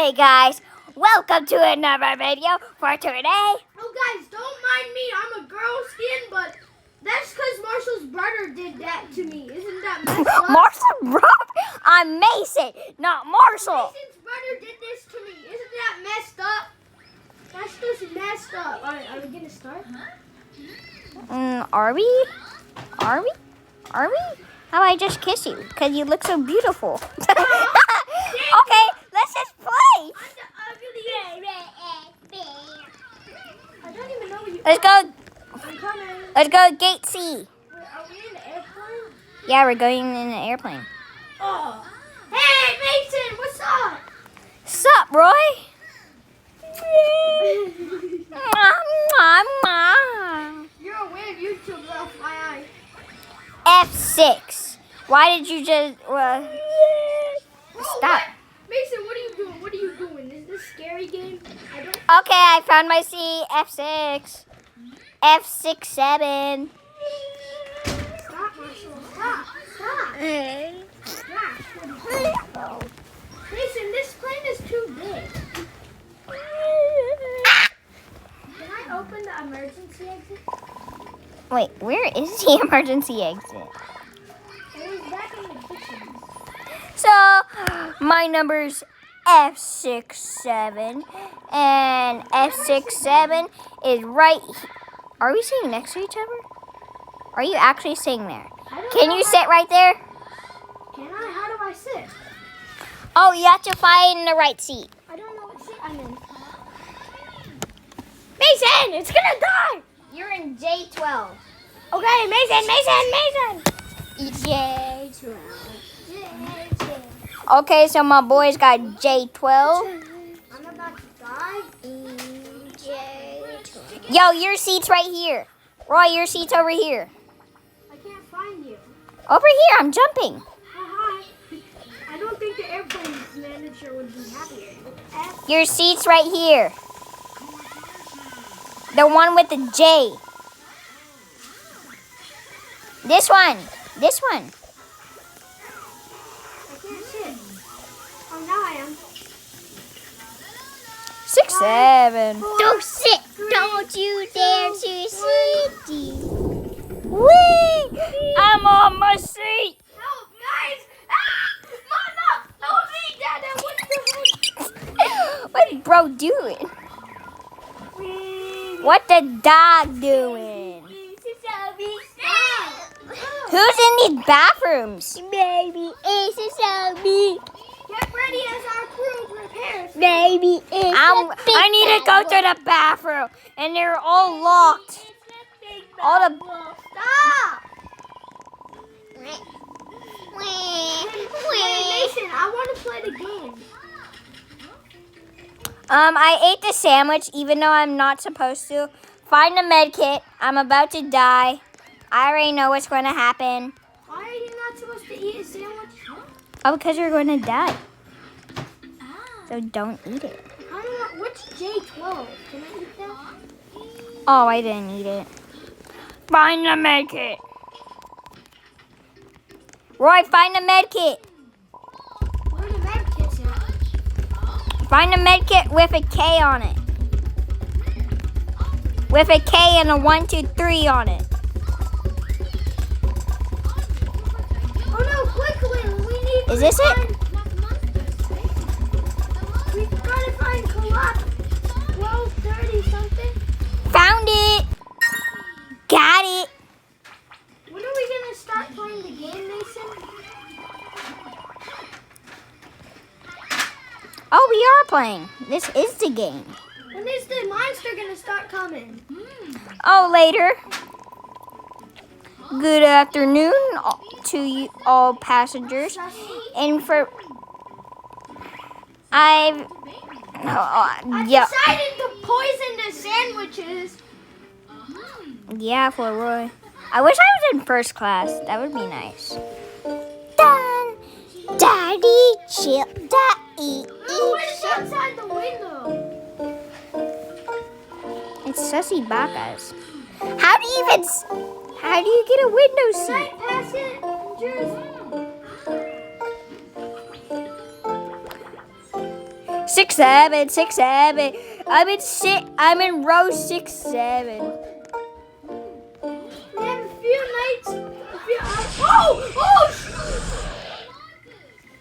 Okay, guys, welcome to another video for today. Oh, guys, don't mind me. I'm a girl skin, but that's because Marshall's brother did that to me. Isn't that messed up? Marshall, bro, I'm Mason, not Marshall. Mason's brother did this to me. Isn't that messed up? That's just messed up. All right, are we going to start? Are we? Are we? Are we? How I just kiss you because you look so beautiful. Okay, let's just play. I don't even know where you Let's go. I'm coming. Let's go gate C. Wait, are we in the airplane? Yeah, we're going in an airplane. Oh. Hey, Mason, what's up? Sup, Roy? Mwah, mwah. You're a weird YouTuber, FYI. F6. Why did you just stop? What? Mason, what are you doing? What are you doing? Is this a scary game? I don't. Okay, I found my C. F6. F6, 7. Stop, Marshall. Stop. Stop. Gosh. Mason, this plane is too big. Can I open the emergency exit? Wait, where is the emergency exit? It was back in the kitchen. So, my number's F67, and F67 is right here. Are we sitting next to each other? Are you actually sitting there? Can you sit right there? Can I? How do I sit? Oh, you have to find the right seat. I don't know what seat I'm in. Mason, it's gonna die! You're in J12. Okay, Mason. J12. Okay, so my boys got J12. I'm about to die. J12. Yo, your seat's right here. Roy, your seat's over here. I can't find you. Over here, I'm jumping. Hi. I don't think the airplane manager would be happy. Your seat's right here. The one with the J. This one. This one. I can't sit. Oh, now I am. 6, 7. Don't sit. Don't you dare to sit. Whee! I'm on my seat. Help, guys! Ah! Mama! Help me, Dad! What's bro doing? What the dog doing? Who's in these bathrooms? Baby, it's a me. Get ready as our crew prepares. Baby, I need to go to the bathroom, and they're all locked. All the Stop! Mason, I want to play the game. I ate the sandwich, even though I'm not supposed to. Find the med kit. I'm about to die. I already know what's going to happen. Why are you not supposed to eat a sandwich? Oh, because you're going to die. So don't eat it. I don't know. What's J12? Can I eat that? Oh, I didn't eat it. Find the med kit. Roy, find the med kit. Where are the med kits at? Find the med kit with a K on it. With a K and a 1, 2, 3 on it. Oh no, quickly! We need Is this it? We gotta find co-op 12:30 something. Found it. Got it. When are we gonna start playing the game, Mason? Oh, we are playing. This is the game. When is the monster gonna start coming? Oh, later. Good afternoon to you all passengers. And for I yeah, decided to poison the sandwiches. yeah, for Roy. I wish I was in first class. That would be nice. Done. Daddy, chill, daddy, What is outside the window? It's Sussy Bacas. How do you get a window seat? Right past it, Jersey. 6, 7, 6, 7. I'm in row 6, 7. We have a few nights. Oh!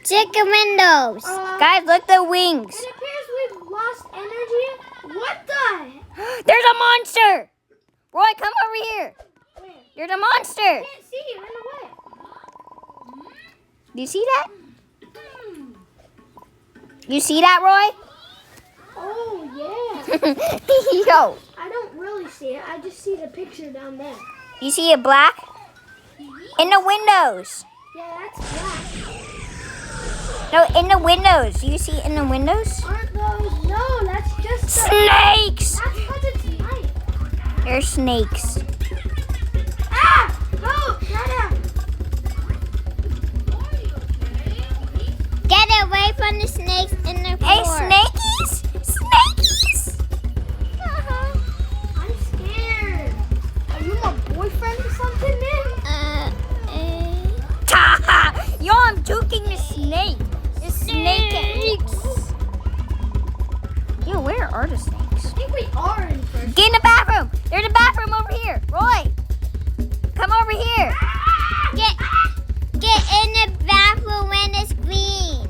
Check the windows. Guys, look the wings. It appears we've lost energy. What the? There's a monster. Roy, come over here. Where? There's a monster. I can't see you. Run away. Do you see that? You see that, Roy? Oh yeah. Yo. I don't really see it. I just see the picture down there. You see it black? In the windows. Yeah, that's black. No, in the windows. You see it in the windows? Aren't those? No, that's just the... Snakes! That's because it's night. There's snakes. Ah! No! Greta! Get away from the snakes in the floor. Hey, snakies! Snakies! I'm scared. Are you my boyfriend or something, man? Yo, I'm juking the snake. The snakes. Yo, where are the snakes? I think we are in first. Get in the bathroom. There's a bathroom over here. Roy, come over here. Get in the bathroom when it's green.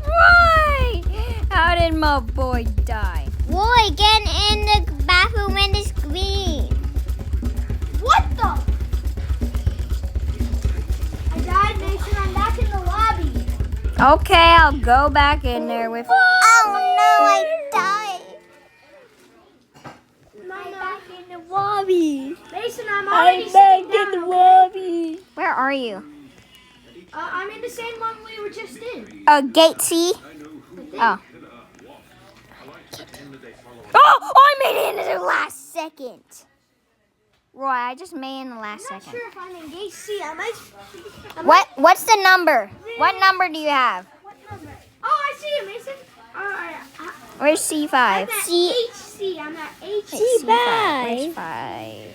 Roy, how did my boy die? Roy, get in the bathroom when it's green. What the? I died, Mason. I'm back in the lobby. Okay, I'll go back in there with. Oh no, I died. I'm Back in the lobby. Mason, I'm already sitting down. lobby. Where are you? I'm in the same one we were just in. Gate C. Oh. Oh, I made it into the last second. Roy, I just made it in the last I'm not second. sure if I'm in gate C. I might. What's the number? What number do you have? What number? Oh, I see you, Mason. Where's C5? I'm at HC. I'm at HC. Where's 5?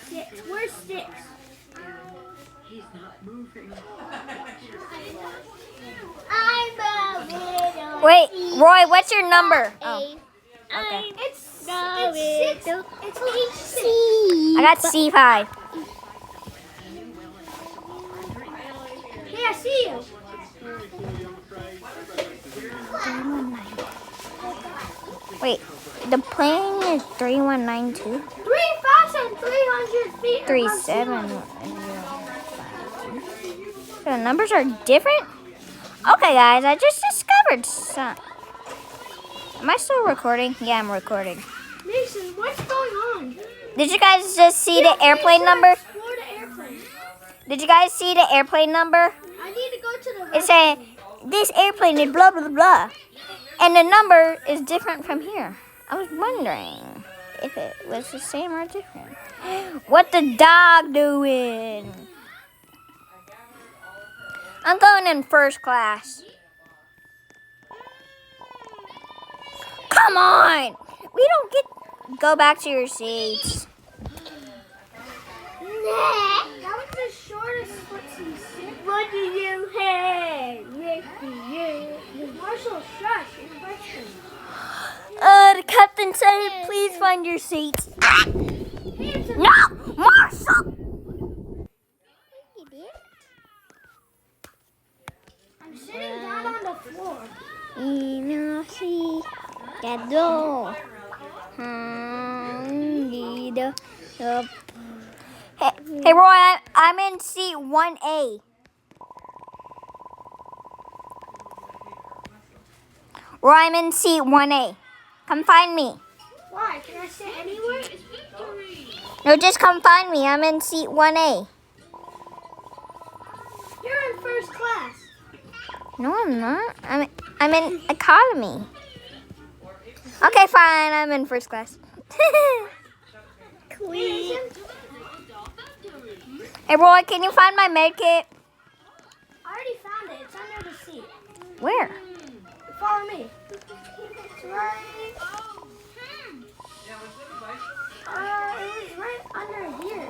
6. Where's 6? I'm a little. Wait, Roy, what's your number? Oh, okay. It's 6. It's HC. I got C5. Hey, I see you. Wait, the plane is 3192? 3,300 feet. above 37. sea So the numbers are different? Okay, guys, I just discovered some. Am I still recording? Yeah, I'm recording. level. Mason, what's going on? Did you guys just see the airplane number? Explore the airplane. Did you guys see the airplane number? I need to go to the. It said, this airplane is blah, blah, blah. And the number is different from here. I was wondering if it was the same or different. What the dog doing? I'm going in first class. Come on! We don't get... Go back to your seats. That was the shortest footsie sit. What do you have? Marshall, shush. It's question. The captain said, please find your seats. No! Marshall! I'm sitting down on the floor. Hey, Roy, I'm in seat 1A. Roy, I'm in seat 1A. Come find me. Why? Can I sit anywhere? No, just come find me. I'm in seat 1A. You're in first class. No, I'm not. I'm in economy. Okay, fine. I'm in first class. Mason, Hey, Roy, can you find my med kit? I already found it. It's under the seat. Where? Follow me. It's right. It was right under here.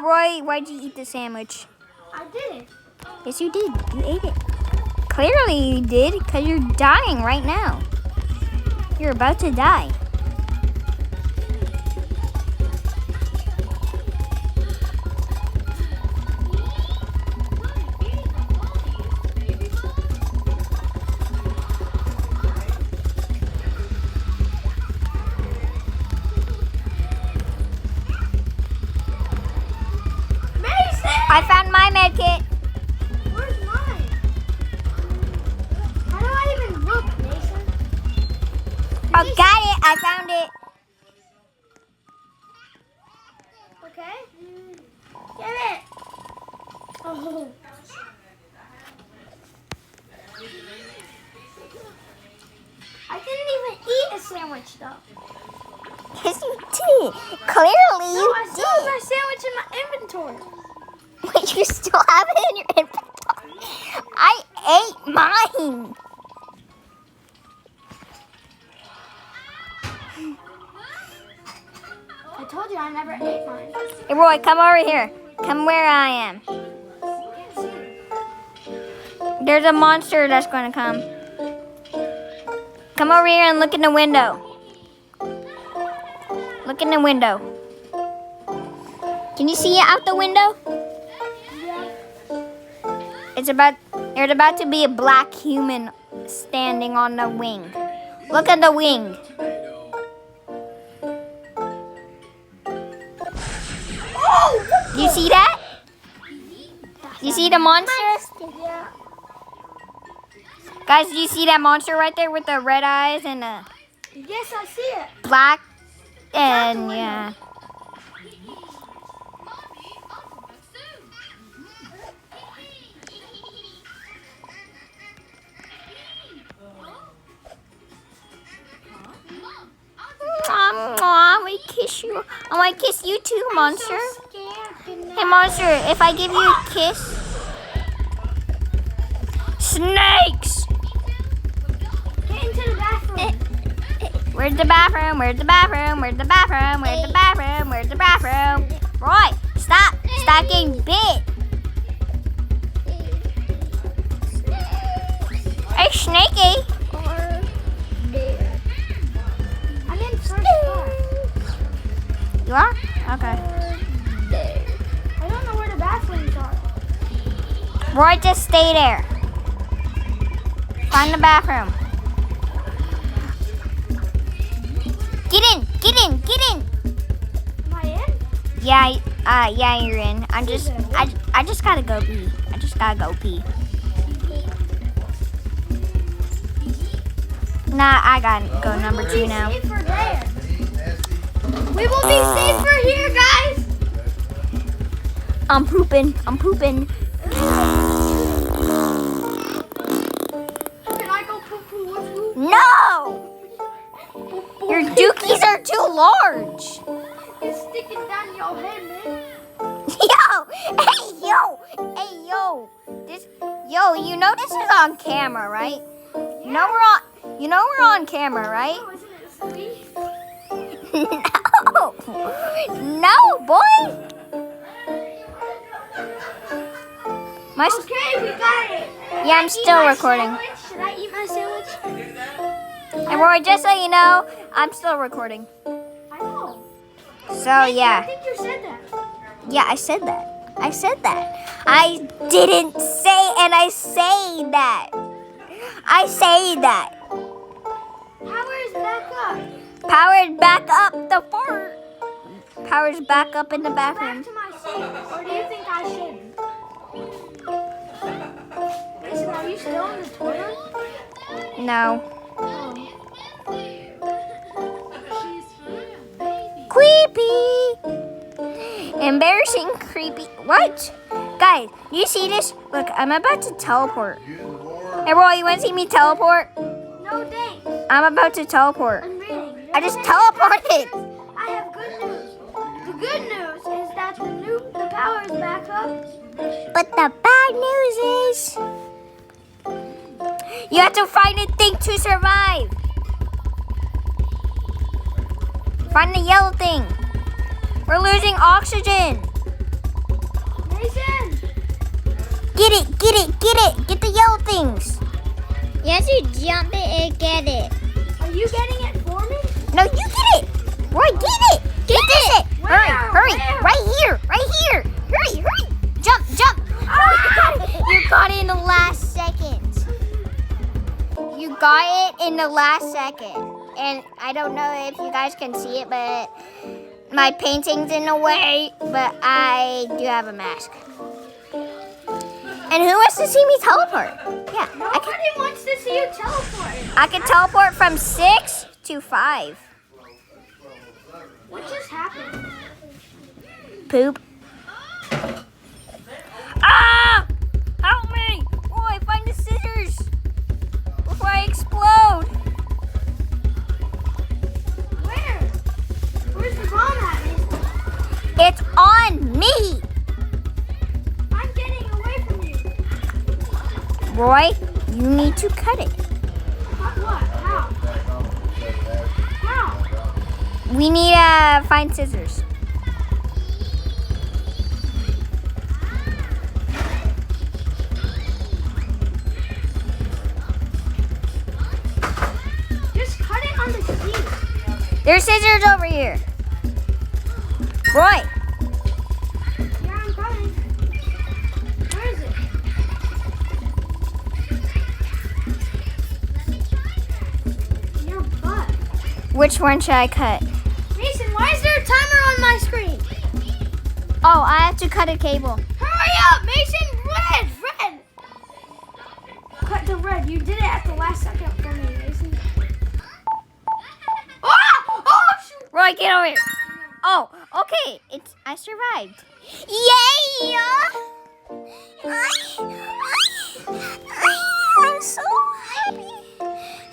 Roy, why'd you eat the sandwich? I did it. Yes, you did. You ate it. Clearly you did, because you're dying right now. You're about to die. I found my med kit. Where's mine? How do I even look, Mason? Oh, got it. I found it. Okay. Get it. Oh. I didn't even eat a sandwich though. Yes, you did. Clearly No, you I still have did. my sandwich in my inventory. Wait, you still have it in your inventory? I ate mine. I told you I never ate mine. Hey, Roy, come over here. Come where I am. Can't see. There's a monster that's going to come. Come over here and look in the window. Look in the window. Can you see it out the window? There's about to be a black human standing on the wing. Look at the wing. Do you see that? Do you see the monster? Yeah. Guys, do you see that monster right there with the red eyes and the Yes, I see it. black? And yeah. I kiss you. I want to kiss you too, monster. Hey, monster, if I give you a kiss. Snakes! Get into the bathroom. Where's the bathroom? Where's the bathroom? Where's the bathroom? Where's the bathroom? Where's the bathroom? Roy, stop. Stop getting bit. Hey, Snakey. I'm in first floor. You are? Okay. I don't know where the bathrooms are. Roy, just stay there. Find the bathroom. Get in, get in, get in. Am I in? Yeah, you're in. I just gotta go pee. I just gotta go pee. Nah, I gotta go number 2 now. We will be safer there. We will be safer here, guys. I'm pooping. I'm pooping. Can I go poo-poo with you? No! Your dookies are too large. It's sticking down your head, man. Yo, you know this is on camera, right? You know we're on camera, right? Oh, isn't it sweet? No, boy. Okay, we got it. Yeah, I'm still recording. Should I eat my sandwich? And Roy, just so you know, I'm still recording. I know. So I yeah, think you said that. yeah, I said that. I said that. I didn't say, and I say that. I say that. Power is back up. Powered back up the fort. Power's back up in the Back bathroom. to my seat. Or do you think I should? Mason, are you still in the toilet? No. Oh. Creepy. Embarrassing, creepy. What? Guys, you see this? Look, I'm about to teleport. Hey, Roy, you want to see me teleport? No thanks. I'm about to teleport. I'm reading. I just teleported. I have good news. The good news is that the power is back up. But the bad news is you have to find a thing to survive. Find the yellow thing. We're losing oxygen. Mason, Get it, get it, get it. Get the yellow things. Yes, you jump it and get it. Are you getting it for me? No, you get it. Roy, get it. Get it. Where? Hurry. Where? Right here. Hurry. Jump. You got it in the last second. You got it in the last second. And I don't know if you guys can see it, but my painting's in the way, but I do have a mask. And who wants to see me teleport? Yeah, Nobody wants to see you teleport. I can teleport from 6 to 5. What just happened? Poop. Ah! Help me! Roy, find the scissors before I explode. Where? Where's the bomb at, Mason? It's on me. I'm getting away from you. Roy, you need to cut it. What? How? How? We need to find scissors. Just cut it on the sheet. There's scissors over here. Roy, Yeah, I'm coming. Where is it? Your butt. which one should I cut? Mason, why is there a timer on my screen? Oh, I have to cut a cable. Hurry up, Mason! Red! Cut the red. You did it at the last second for me, Mason. Oh, shoot! Roy, get over here. Oh, okay. I survived. Yay! I'm so happy.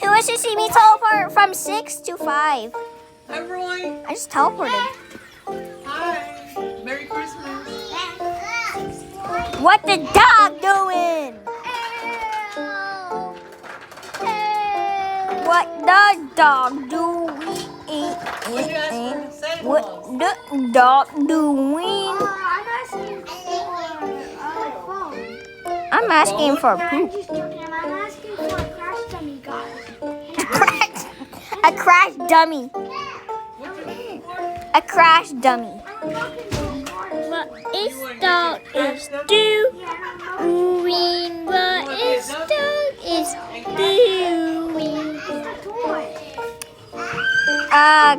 Who wants to see me teleport from 6 to 5? Hi, Roy. I just teleported. Hi. Merry Christmas. What the dog doing? What the dog doing? What you ask for Santa What Claus? the dog doing? I'm asking for phone. I'm asking for I'm poop. just joking. I'm asking for a crash dummy, guys. A crash dummy. What you looking for? A crash dummy. I'm looking for cars. What is dog is doing? Yeah, I'm looking What is dog is doing? for the toy. Uh,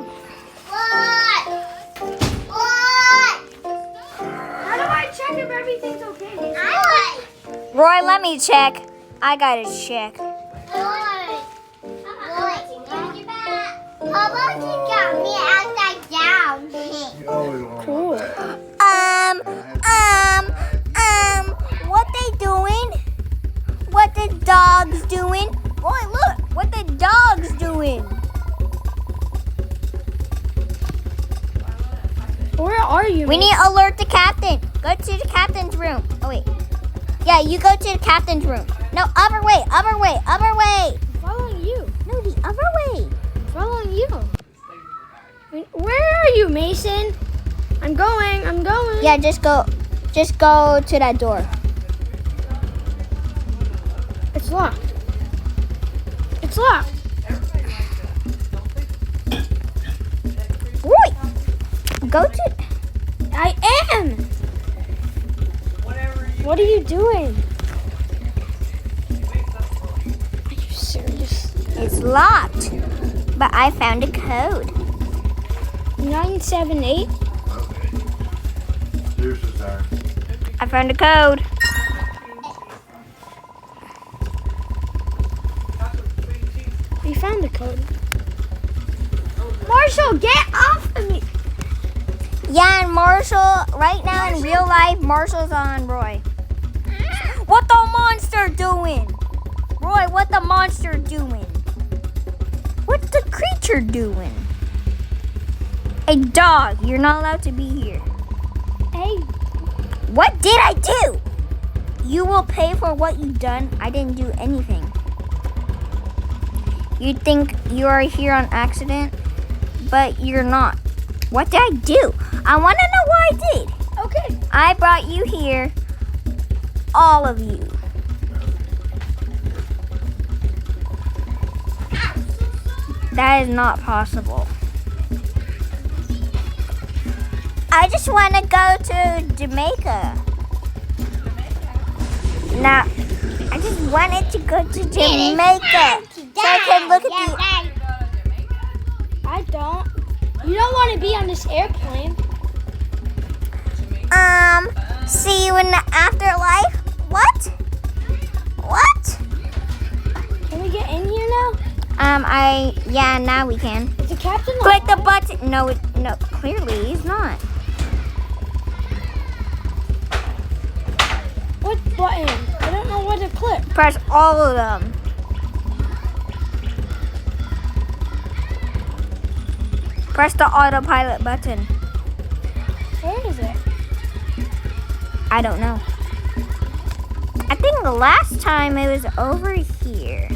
How do I check if everything's okay, Mason? Roy, let me check. I gotta check. Cool. What they doing? What the dog's doing? Roy, look, what the dog's doing. Where are you? We need to alert the captain. Go to the captain's room. Oh, wait. Yeah, you go to the captain's room. No, other way. Following you. No, the other way. Following you. Where are you, Mason? I'm going. Yeah, just go to that door. It's locked. It's locked. Roy, go to. I am. Whatever you What are you doing? Are you serious? It's locked, but I found a code. 978. Yours is ours. I found a code. We found the code. Marshall, get off of me! Yeah, and Marshall, right now in real life, Marshall's on Roy. What the monster doing? Roy, what the monster doing? What's the creature doing? A dog, you're not allowed to be here. Hey, What did I do? You will pay for what you've done. I didn't do anything. You think you are here on accident, but you're not. What did I do? I want to know what I did. okay. I brought you here, all of you. That is not possible. I just want to go to Jamaica. Now, I just wanted to go to Jamaica so I can look at the. I don't. You don't want to be on this airplane. See you in the afterlife. What? What? Can we get in here now? Yeah, now we can. Is the captain Click the alive? button. No, clearly he's not. What button? I don't know what to click. Press all of them. Press the autopilot button. Where is it? I don't know. I think the last time it was over here.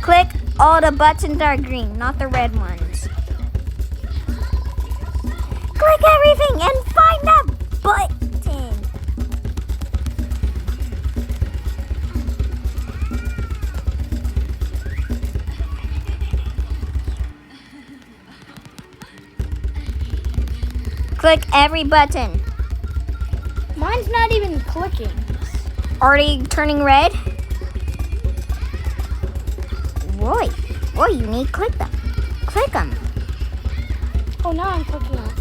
Click all the buttons are green, not the red ones. Click everything and find that button. Click every button. Mine's not even clicking. Already turning red? Roy, you need to click them. Click them. Oh, now I'm clicking on.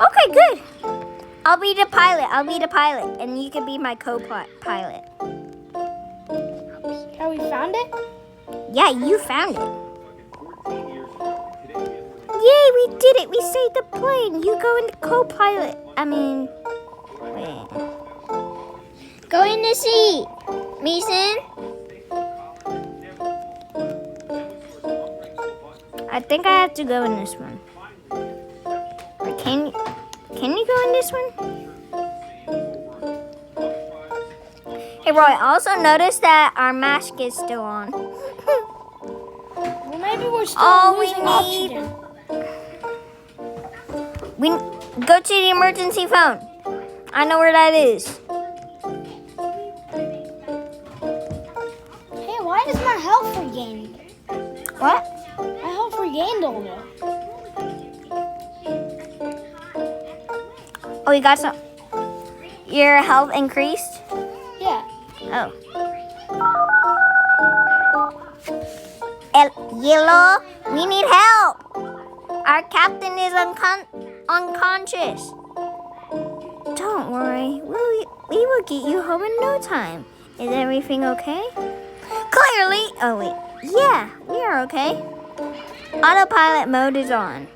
Okay, good. I'll be the pilot. And you can be my co-pilot. Have we found it? Yeah, you found it. Yay, we did it. We saved the plane. You go in the co-pilot. Wait. Go in the seat, Mason. I think I have to go in this one. Or can you go in this one? Hey, Roy, I also noticed that our mask is still on. Well, maybe we're still All we losing need- oxygen. We go to the emergency phone. I know where that is. Hey, why is my health regained? What? My health regained a little. Oh, you got some. Your health increased? Yeah. Oh. Yellow, we need help. Our captain is unconscious. Don't worry, we will get you home in no time. Is everything okay? Clearly. Oh wait. Yeah, we are okay. Autopilot mode is on.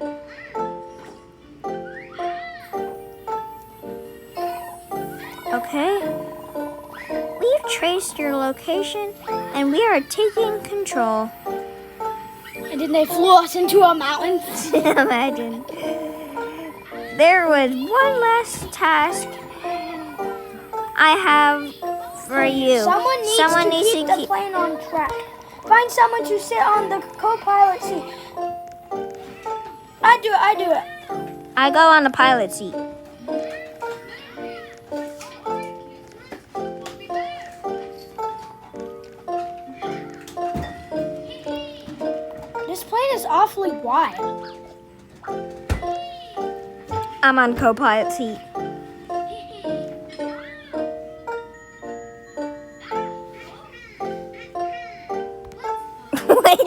Okay. We've traced your location and we are taking control. And then they flew us into a mountain. Imagine. There was one last task I have for you. Someone needs to keep the plane on track. Find someone to sit on the co-pilot seat. I do it. I go on the pilot seat. This plane is awfully wide. I'm on co-pilot seat. Wait, what?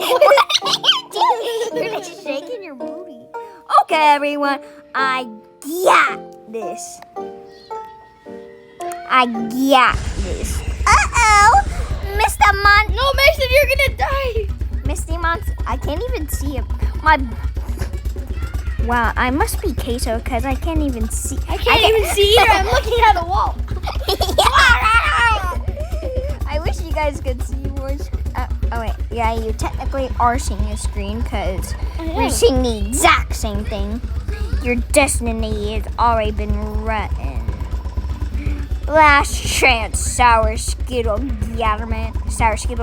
You're just shaking your booty. Okay, everyone, I got this. Uh-oh, Mr. No, Mason, you're gonna die. Misty Monster, I can't even see him. Wow, I must be queso because I can't even see. I can't even see either. I'm looking at a wall. I wish you guys could see more. Oh wait, yeah, you technically are seeing a screen because we're seeing the exact same thing. Your destiny has already been written. Last chance, Sour Skittle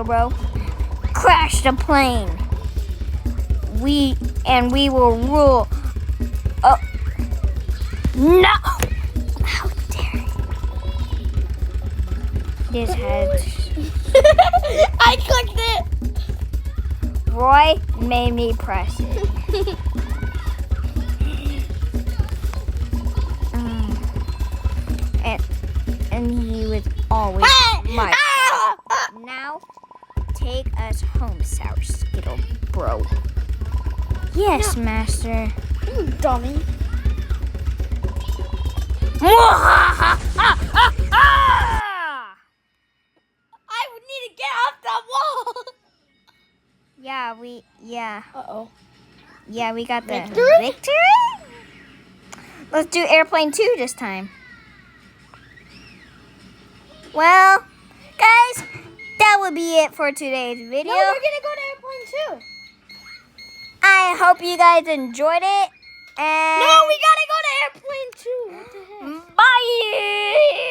bro. Crash the plane. We will rule. Oh no! How dare you? This had I clicked it. Roy made me press it. And he was always my fault. Now, take us home, Sour Skittle Bro. Yes, Master. You dummy. I would need to get off that wall. Yeah, Uh-oh. we got the Victory? victory? Let's do airplane 2 this time. Well, guys, that will be it for today's video. No, we're gonna go to airplane 2. I hope you guys enjoyed it. And No, we gotta go to airplane 2. What the heck? bye.